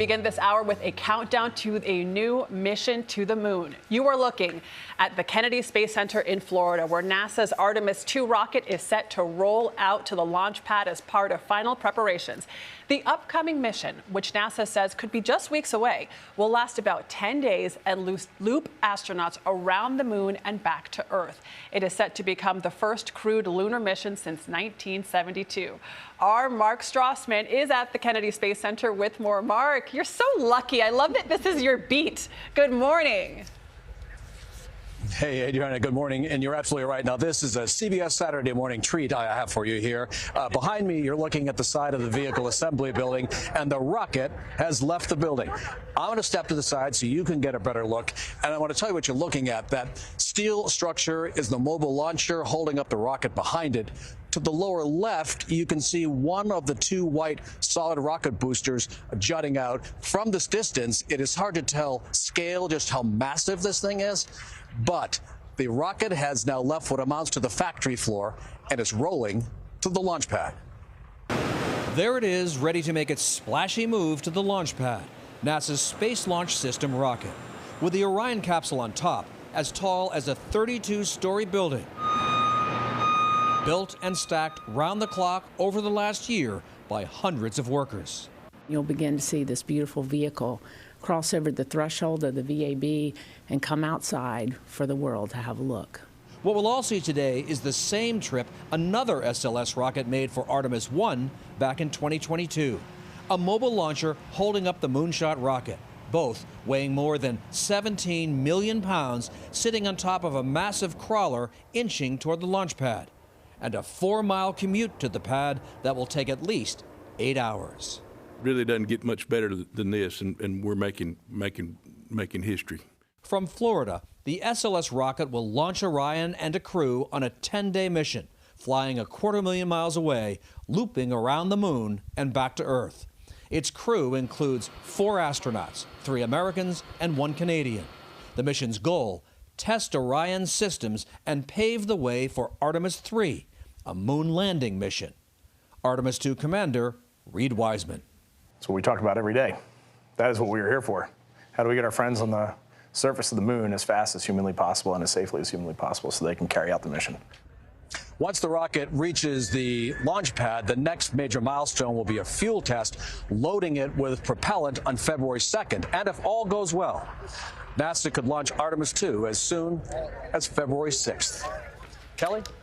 Begin this hour with a countdown to a new mission to the moon. You are looking at the Kennedy Space Center in Florida, where NASA's Artemis II rocket is set to roll out to the launch pad as part of final preparations. The upcoming mission, which NASA says could be just weeks away, will last about 10 days and loop astronauts around the moon and back to Earth. It is set to become the first crewed lunar mission since 1972. Our Mark Strassman is at the Kennedy Space Center with more. Mark, you're so lucky. I love that this is your beat. Good morning. Hey, Adriana, good morning. And you're absolutely right. Now, this is a CBS Saturday Morning treat I have for you here. Behind me, you're looking at the side of the vehicle assembly building, and the rocket has left the building. I'm going to step to the side so you can get a better look. And I want to tell you what you're looking at. That steel structure is the mobile launcher holding up the rocket behind it. To the lower left, you can see one of the two white solid rocket boosters jutting out. From this distance, it is hard to tell scale, just how massive this thing is. But the rocket has now left what amounts to the factory floor and is rolling to the launch pad. There it is, ready to make its splashy move to the launch pad, NASA's Space Launch System rocket, with the Orion capsule on top, as tall as a 32-story building. Built and stacked round the clock over the last year by hundreds of workers. You'll begin to see this beautiful vehicle cross over the threshold of the VAB and come outside for the world to have a look. What we'll all see today is the same trip another SLS rocket made for Artemis I back in 2022. A mobile launcher holding up the moonshot rocket, both weighing more than 17 million pounds, sitting on top of a massive crawler inching toward the launch pad. And a 4-mile commute to the pad that will take at least 8 hours. Really doesn't get much better than this, and we're making history. From Florida, the SLS rocket will launch Orion and a crew on a 10-day mission, flying 250,000 miles away, looping around the moon and back to Earth. Its crew includes 4 astronauts, 3 Americans and 1 Canadian. The mission's goal: test Orion's systems and pave the way for Artemis III, a moon landing mission. Artemis II Commander Reed Wiseman. That's what we talk about every day. That is what we are here for. How do we get our friends on the surface of the moon as fast as humanly possible and as safely as humanly possible so they can carry out the mission? Once the rocket reaches the launch pad, the next major milestone will be a fuel test, loading it with propellant on February 2nd. And if all goes well, NASA could launch Artemis II as soon as February 6th. Kelly?